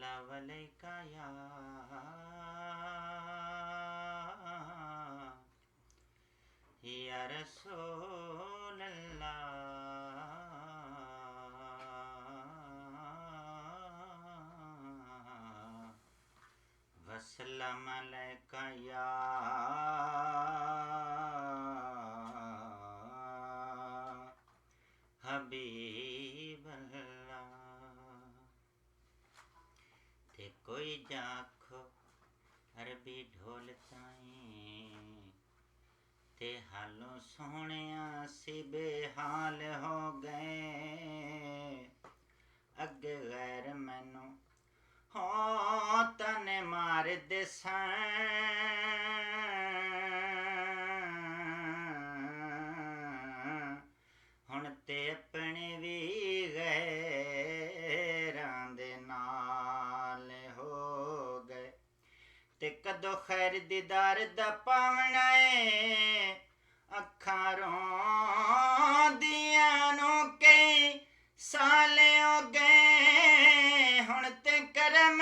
अलैका या रसूल अल्लाह वसल्लम अलैका या हबीब अल्लाह। ते कोई जाखो अरबी ढोल ताईं ते हालों सोहणिया सी बेहाल हो गए। अगे गैर मैनू हो तन मार दिसन हुण ते अपने भी गैरां दे नाल हो गए। ते कदों खैर दीदार दा पावना है अखां रोंदियां नूं कई साल हो गए। हुण ते करम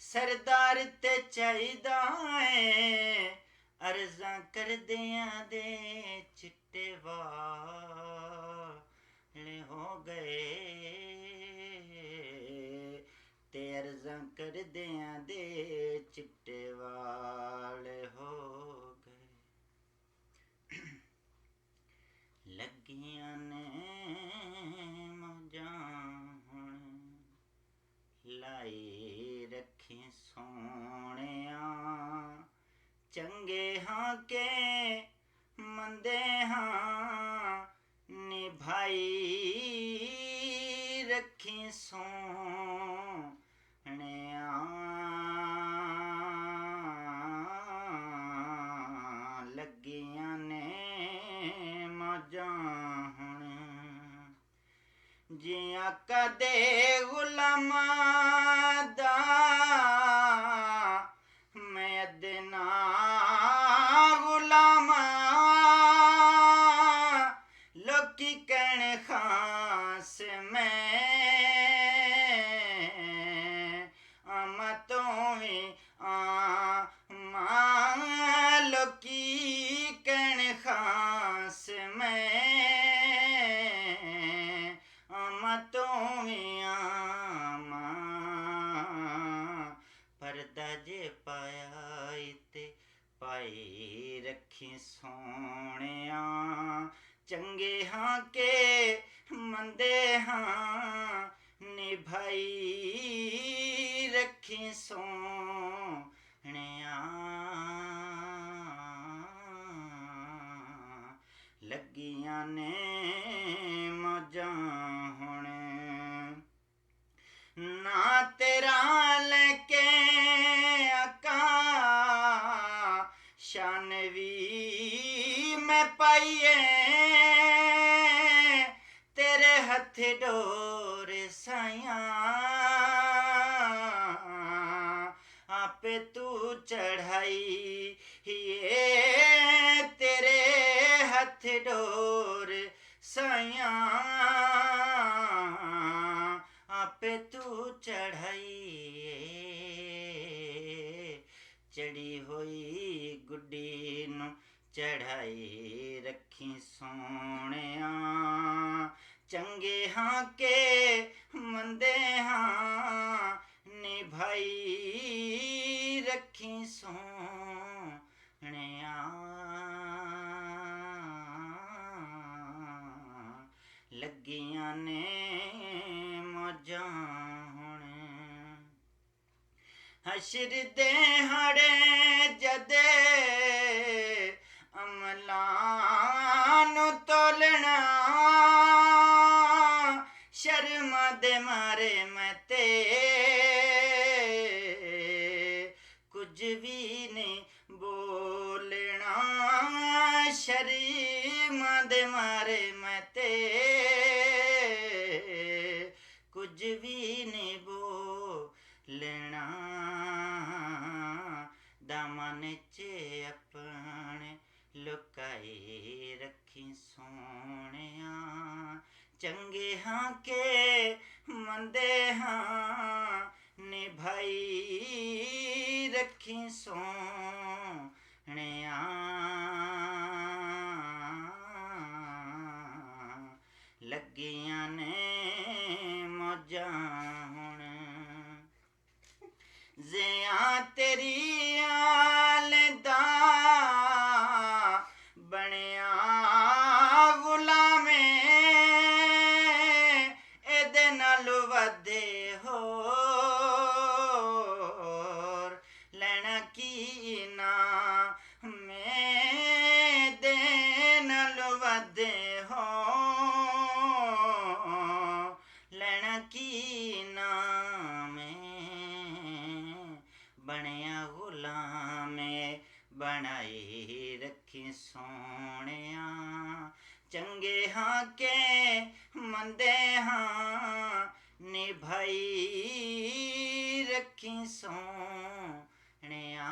सरदार ते चाहिदा है अर्ज़ां करदियां दे चिट्टे वाल हो गए। ते अर्ज़ां करदियां दे चिट्टे वाल हो गए। लगियां ने मौजां हुण लाई रखी सोहणिया। चंगे हां के मंदे हां निभाई रखी सोहणिया। लगियां ने मौजां हुण जियां कदे गुलामां दा मैं अदना गुलामां। लोकी कहण खास मैं आमा तो भी आमा। लोकी कहण खास मैं आमा तो भी आमा। पर्दा जे पाया ते पाई रखी सोहणिया। चंगे हां के मंदे हां निभाई रखी सोहणिया। लगियां ने मौजां हुण ना तेरा लेके आका शान भी मैं पाइए। तेरे हथ डोर साइयां आपे तू चढ़ाई ये। तेरे हथ डोर साइयां आपे तू चढ़ाई। चढ़ी हुई गुड्डी नूं चढ़ाई रखी सोहणिया। चंगे हां के मंदे हां निभाई रखी सोहणिया। लगियां ने मौजां हुण हशर दे हाड़े जदे अमलां नूं तोलना। शर्म दे मारे मैं ते कुछ भी नहीं बोलना। शर्म दे मारे मैं ते कुछ भी नहीं बोलना। दामन च अपने लुकाई रखी सोहणिया। चंगे हां के मंदे हां ਨਿਭਾਈ ਰੱਖੀ ਸੋਹਣਿਆ ਲੱਗੀਆਂ ਨੇ ਮੌਜਾਂ ਹੁਣ ਜ਼ਿਆਂ ਤੇਰੀਆਂ ਲੈਂਦਾ ਬਣਿਆ ਗੁਲਾਮੇ ਇਹਦੇ ਨਾਲ ਵਧੇ ਹੋਰ ਲੈਣਾ ਕੀ ਨਾ ਮੈਂ ਦੇ ਨਾਲ ਵਧੇ ਹੋ ਲੈਣਾ ਕੀ ਨਾ ਮੈਂ ਬਣਿਆ ਗੁਲਾਮੇ ਬਣਾਈ ਰੱਖੀ ਸੋਹਣਿਆ ਚੰਗੇ ਹਾਂ ਕੇ ਮੰਦੇ ਹਾਂ ਨਿਭਾਈ ਰੱਖੀ ਸੋਹਣਿਆ